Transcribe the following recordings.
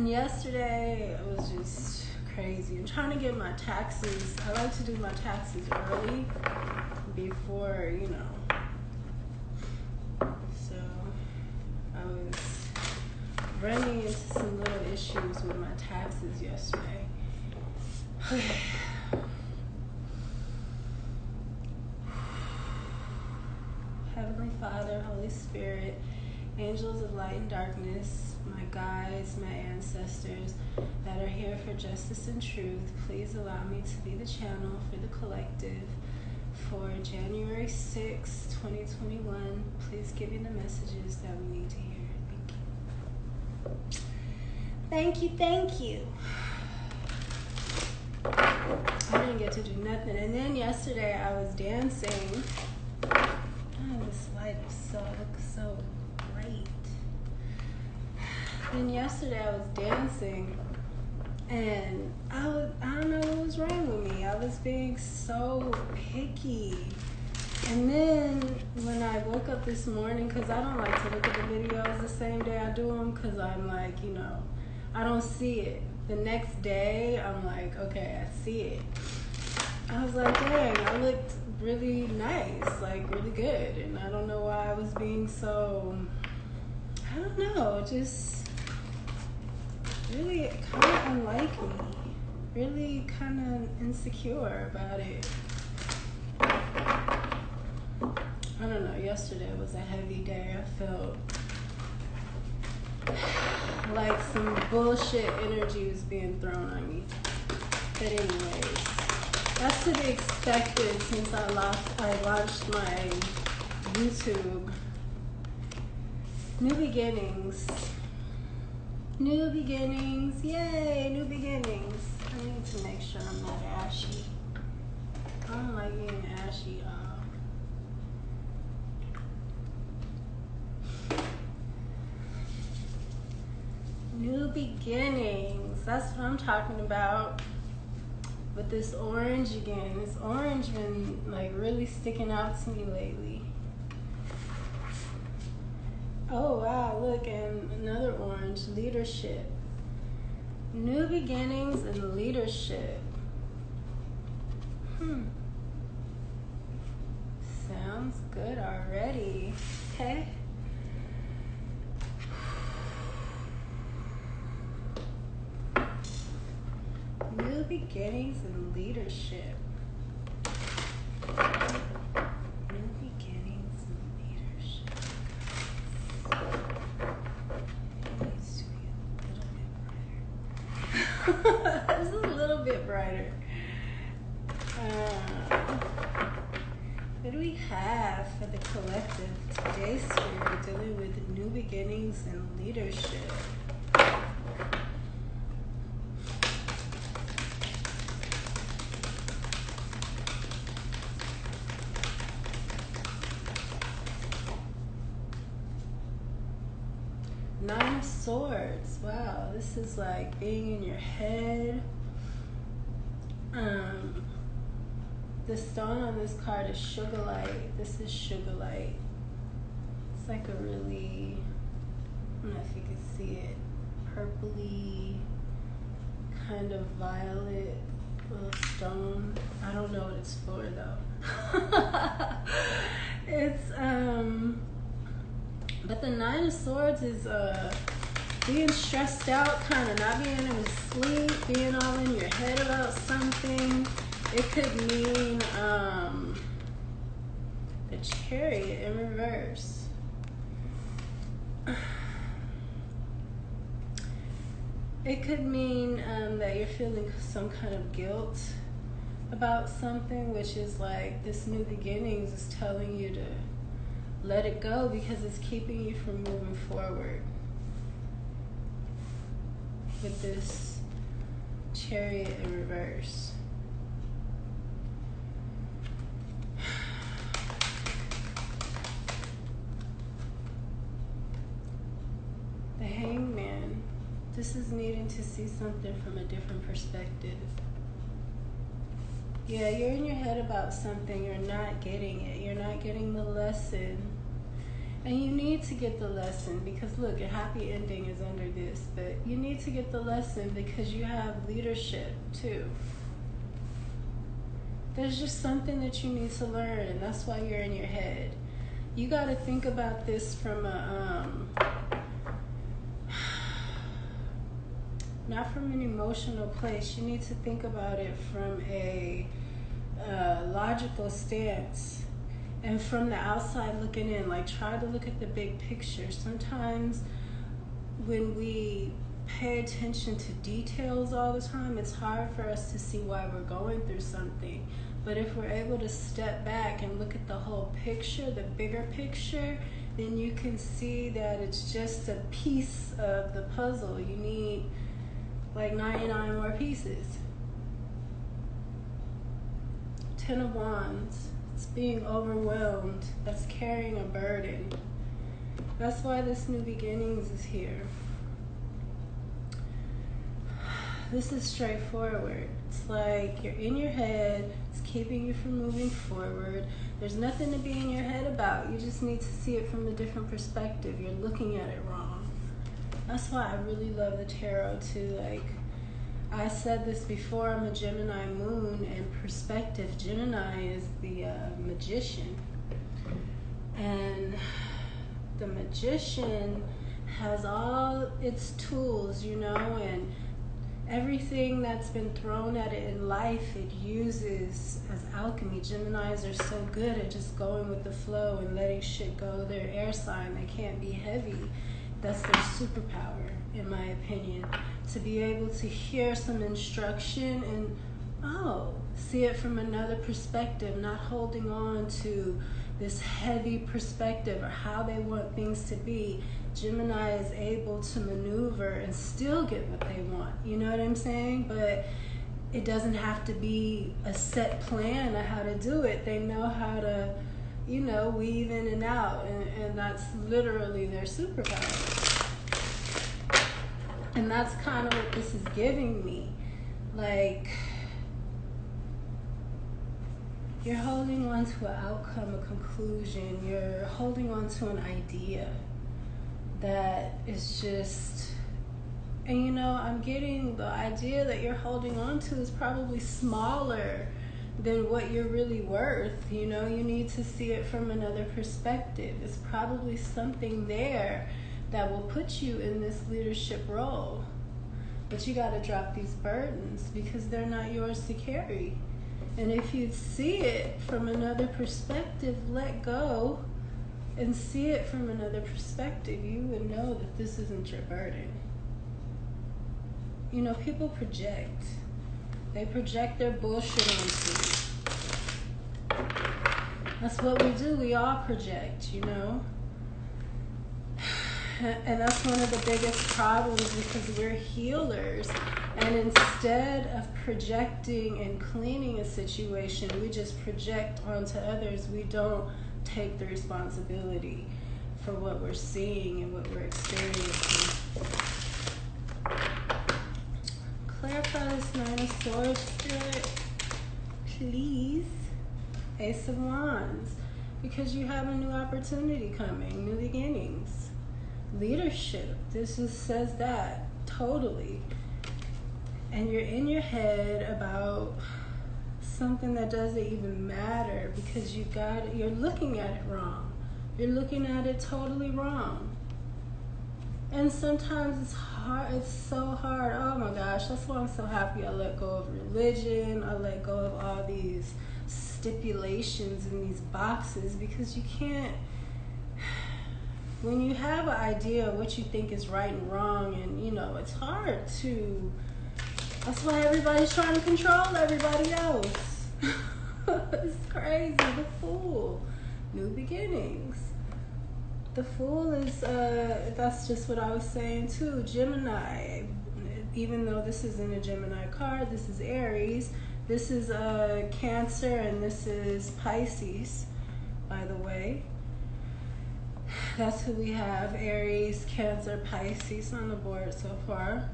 yesterday it was just crazy. I'm trying to get my taxes. I like to do my taxes early before, you know. So I was running into some little issues with my taxes yesterday. Heavenly Father, Holy Spirit, angels of light and darkness, my guides, my ancestors that are here for justice and truth, please allow me to be the channel for the collective for January 6, 2021. Please give me the messages that we need to hear. Thank you. Thank you. I didn't get to do nothing. And then yesterday I was dancing. Oh, this light looks so great. Then yesterday I was dancing, and I don't know what was wrong with me. I was being so picky. And then when I woke up this morning, because I don't like to look at the videos the same day I do them, because I'm like, you know, I don't see it. The next day, I'm like, okay, I see it. I was like, dang, I looked really nice, like really good. And I don't know why I was being so, I don't know, just really kind of unlike me. Really kind of insecure about it. I don't know, yesterday was a heavy day. I felt like some bullshit energy was being thrown on me. But anyways, that's to be expected since I launched my YouTube. New beginnings. New beginnings. Yay, new beginnings. I need to make sure I'm not ashy. I don't like being ashy, New beginnings. That's what I'm talking about. With this orange again. This orange been like really sticking out to me lately. Oh wow, look, and another orange, leadership. New beginnings and leadership. Sounds good already. Okay. New beginnings and leadership. New beginnings and leadership. It needs to be a little bit brighter. This is a little bit brighter. What do we have for the collective today, Spirit, dealing with new beginnings and leadership? Nine of Swords. Wow, this is like being in your head. The stone on this card is Sugarlight. This is Sugarlight. It's like a really, I don't know if you can see it, purpley, kind of violet little stone. I don't know what it's for though. It's but the Nine of Swords is being stressed out, kind of not being able to sleep, being all in your head about something. It could mean the Chariot in reverse. It could mean that you're feeling some kind of guilt about something, which is like this new beginnings is telling you to let it go because it's keeping you from moving forward. With this Chariot in reverse. The Hangman. This is needing to see something from a different perspective. Yeah, you're in your head about something. You're not getting it. You're not getting the lesson. And you need to get the lesson because look, a happy ending is under this, but you need to get the lesson because you have leadership too. There's just something that you need to learn, and that's why you're in your head. You got to think about this from a not from an emotional place. You need to think about it from a logical stance. And from the outside looking in, like try to look at the big picture. Sometimes when we pay attention to details all the time, it's hard for us to see why we're going through something. But if we're able to step back and look at the whole picture, the bigger picture, then you can see that it's just a piece of the puzzle. You need like 99 more pieces. 10 of Wands. It's being overwhelmed. That's carrying a burden. That's why this new beginnings is here. This is straightforward. It's like you're in your head. It's keeping you from moving forward. There's nothing to be in your head about. You just need to see it from a different perspective. You're looking at it wrong. That's why I really love the tarot too. Like, I said this before, I'm a Gemini moon, and perspective, Gemini is the magician. And the magician has all its tools, you know, and everything that's been thrown at it in life, it uses as alchemy. Geminis are so good at just going with the flow and letting shit go. They're air sign, they can't be heavy. That's their superpower, in my opinion. To be able to hear some instruction and, see it from another perspective, not holding on to this heavy perspective or how they want things to be. Gemini is able to maneuver and still get what they want. You know what I'm saying? But it doesn't have to be a set plan of how to do it. They know how to, you know, weave in and out, and that's literally their superpower. And that's kind of what this is giving me. Like, you're holding on to an outcome, a conclusion. You're holding on to an idea that is just, and you know, I'm getting the idea that you're holding on to is probably smaller than what you're really worth. You know, you need to see it from another perspective. It's probably something there that will put you in this leadership role. But you got to drop these burdens because they're not yours to carry. And if you see it from another perspective, let go and see it from another perspective, you would know that this isn't your burden. You know, people project. They project their bullshit onto you. That's what we do. We all project, you know. And that's one of the biggest problems because we're healers. And instead of projecting and cleaning a situation, we just project onto others. We don't take the responsibility for what we're seeing and what we're experiencing. Clarify this Nine of Swords, Spirit, please. Ace of Wands, because you have a new opportunity coming, new beginnings. Leadership, this just says that, totally. And you're in your head about something that doesn't even matter because you're looking at it wrong. You're looking at it totally wrong. And sometimes it's hard, it's so hard. Oh my gosh, that's why I'm so happy I let go of religion. I let go of all these stipulations in these boxes because you can't, when you have an idea of what you think is right and wrong, and you know, it's hard to, that's why everybody's trying to control everybody else. It's crazy. The Fool, new beginnings. The Fool is, that's just what I was saying too. Gemini, even though this isn't a Gemini card, this is Aries. This is Cancer, and this is Pisces, by the way. That's who we have, Aries, Cancer, Pisces on the board so far.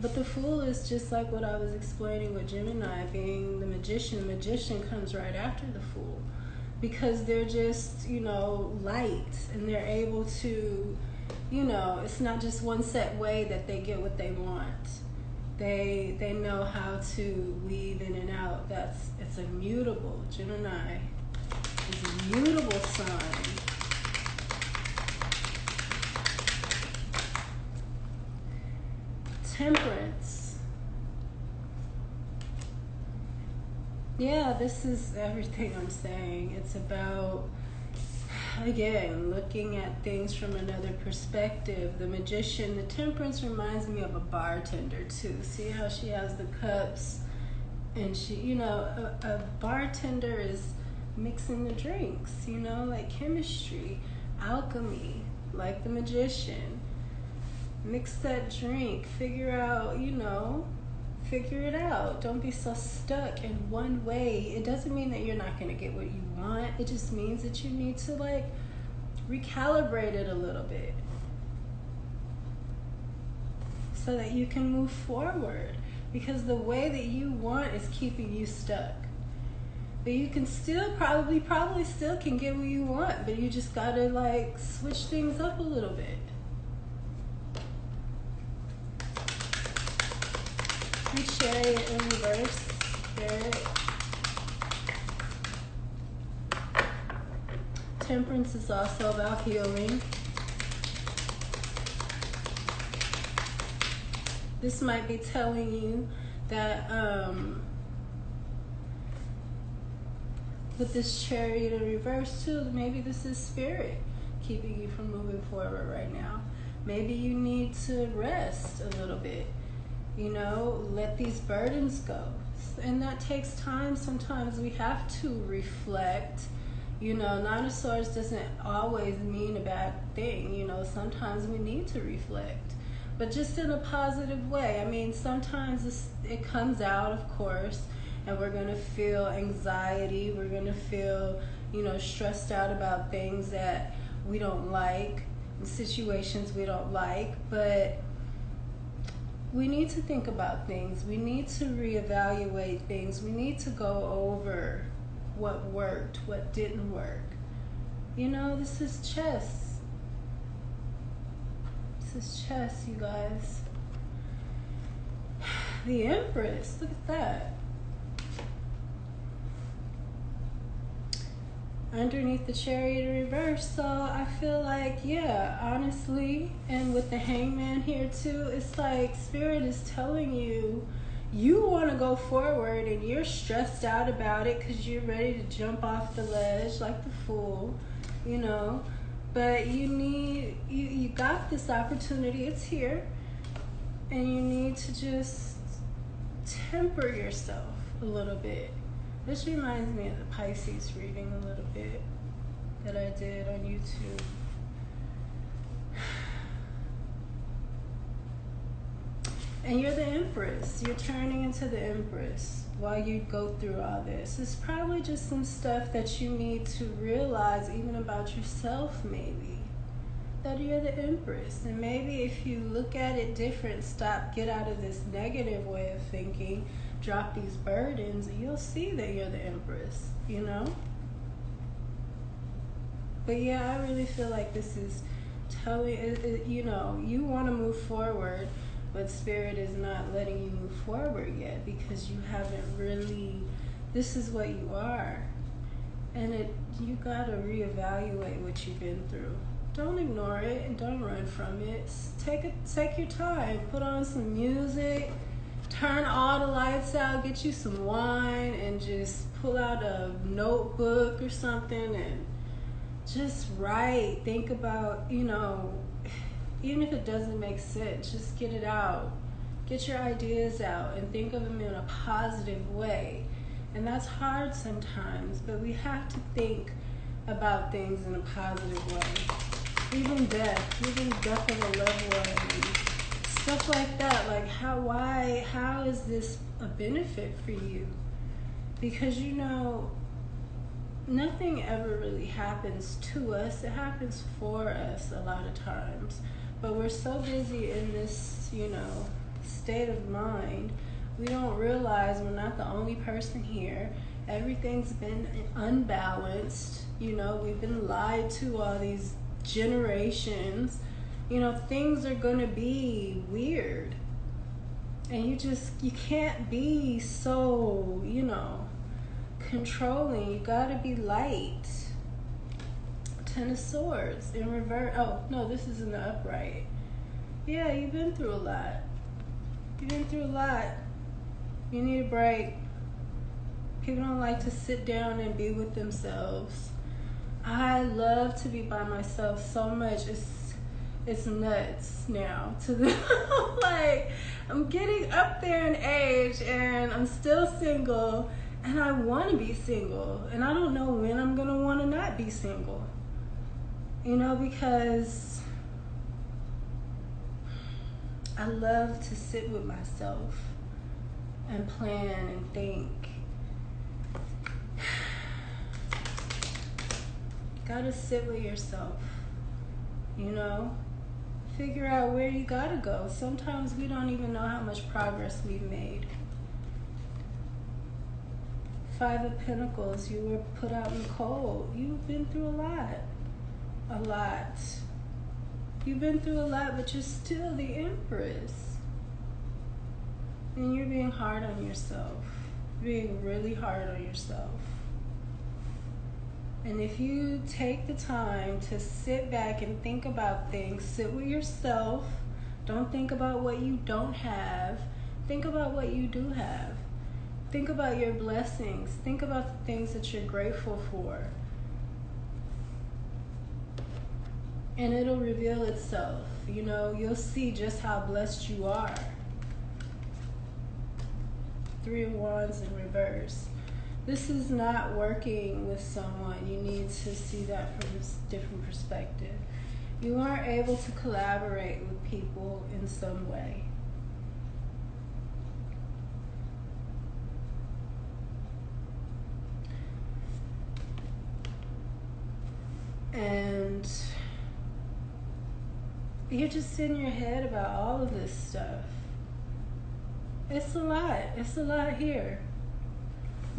But the Fool is just like what I was explaining with Gemini being the magician. The magician comes right after the Fool. because they're just, light, and they're able to, it's not just one set way that they get what they want. They know how to weave in and out. It's a mutable. Gemini is a mutable sign. Temperance. Yeah, this is everything I'm saying. It's about, again, looking at things from another perspective. The Magician, the Temperance reminds me of a bartender too. See how she has the cups, and she, a bartender is mixing the drinks, like chemistry, alchemy, like the Magician. Mix that drink, figure it out. Don't be so stuck in one way. It doesn't mean that you're not going to get what you want. It just means that you need to recalibrate it a little bit so that you can move forward, because the way that you want is keeping you stuck. But you can still probably still can get what you want, but you just got to switch things up a little bit. Chariot in reverse, Spirit. Temperance is also about healing. This might be telling you that with this Chariot in reverse too, maybe this is Spirit keeping you from moving forward right now. Maybe you need to rest a little bit. Let these burdens go. And that takes time. Sometimes we have to reflect. Nine of Swords doesn't always mean a bad thing. Sometimes we need to reflect, but just in a positive way. I mean, sometimes it comes out, of course, and we're going to feel anxiety. We're going to feel, stressed out about things that we don't like, situations we don't like, but we need to think about things. We need to reevaluate things. We need to go over what worked, what didn't work. This is chess. This is chess, you guys. The Empress, look at that. Underneath the Chariot in reverse. So I feel honestly, and with the Hangman here too, it's like Spirit is telling you, you want to go forward and you're stressed out about it because you're ready to jump off the ledge like the Fool, but you got this opportunity, it's here, and you need to just temper yourself a little bit. This reminds me of the Pisces reading a little bit that I did on YouTube. And you're the Empress. You're turning into the Empress while you go through all this. It's probably just some stuff that you need to realize even about yourself, maybe. That you're the Empress. And maybe if you look at it different, get out of this negative way of thinking, drop these burdens, you'll see that you're the Empress, But yeah, I really feel like this is telling, you want to move forward, but Spirit is not letting you move forward yet because you haven't really, this is what you are. And you got to reevaluate what you've been through. Don't ignore it and don't run from it. Take your time. Put on some music. Turn all the lights out, get you some wine, and just pull out a notebook or something and just write. Think about, even if it doesn't make sense, just get it out. Get your ideas out and think of them in a positive way. And that's hard sometimes, but we have to think about things in a positive way. Even death of a loved one. Stuff like that, how is this a benefit for you? Because nothing ever really happens to us. It happens for us a lot of times. But we're so busy in this, state of mind, we don't realize we're not the only person here. Everything's been unbalanced. You know, we've been lied to all these generations. You know, things are going to be weird. And you can't be so, controlling. You got to be light. Ten of Swords in reverse. Oh, no, this is in the upright. Yeah, you've been through a lot. You've been through a lot. You need a break. People don't like to sit down and be with themselves. I love to be by myself so much. It's nuts now. Like, I'm getting up there in age and I'm still single and I want to be single. And I don't know when I'm going to want to not be single. Because I love to sit with myself and plan and think. Gotta sit with yourself, figure out where you gotta go. Sometimes we don't even know how much progress we've made. 5 of Pentacles, you were put out in the cold. You've been through a lot. You've been through a lot, but you're still the Empress. And you're being hard on yourself. Being really hard on yourself. And if you take the time to sit back and think about things, sit with yourself, don't think about what you don't have, think about what you do have. Think about your blessings. Think about the things that you're grateful for. And it'll reveal itself. You'll see just how blessed you are. 3 of Wands in reverse. This is not working with someone. You need to see that from a different perspective. You aren't able to collaborate with people in some way. And you're just in your head about all of this stuff. It's a lot. It's a lot here.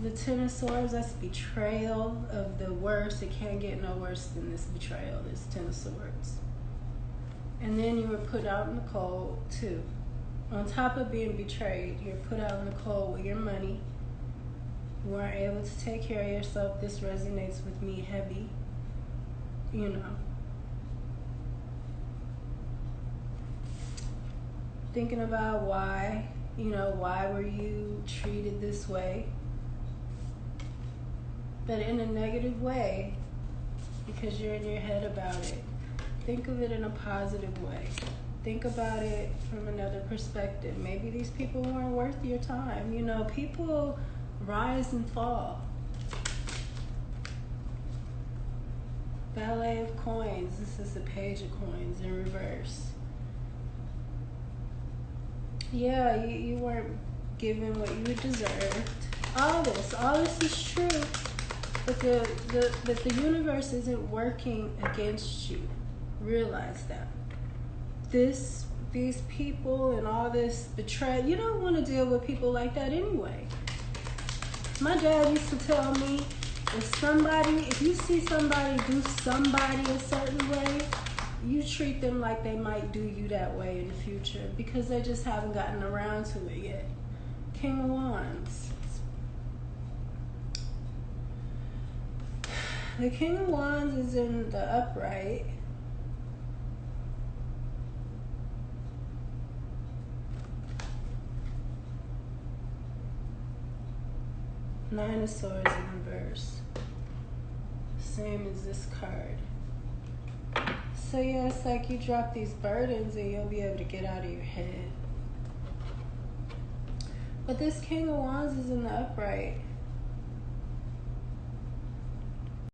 The 10 of Swords, that's betrayal of the worst. It can't get no worse than this betrayal, this 10 of Swords. And then you were put out in the cold, too. On top of being betrayed, you're put out in the cold with your money. You weren't able to take care of yourself. This resonates with me heavy. Thinking about why, why were you treated this way? But in a negative way, because you're in your head about it. Think of it in a positive way. Think about it from another perspective. Maybe these people weren't worth your time. People rise and fall. Ballet of Coins. This is the Page of Coins in reverse. Yeah, you weren't given what you deserved. All this is true. But the universe isn't working against you. Realize that. These people and all this betrayal, you don't want to deal with people like that anyway. My dad used to tell me, if you see somebody do somebody a certain way, you treat them like they might do you that way in the future because they just haven't gotten around to it yet. King of Wands. The King of Wands is in the upright. Nine of Swords in reverse. Same as this card. So yeah, it's like you drop these burdens and you'll be able to get out of your head. But this King of Wands is in the upright.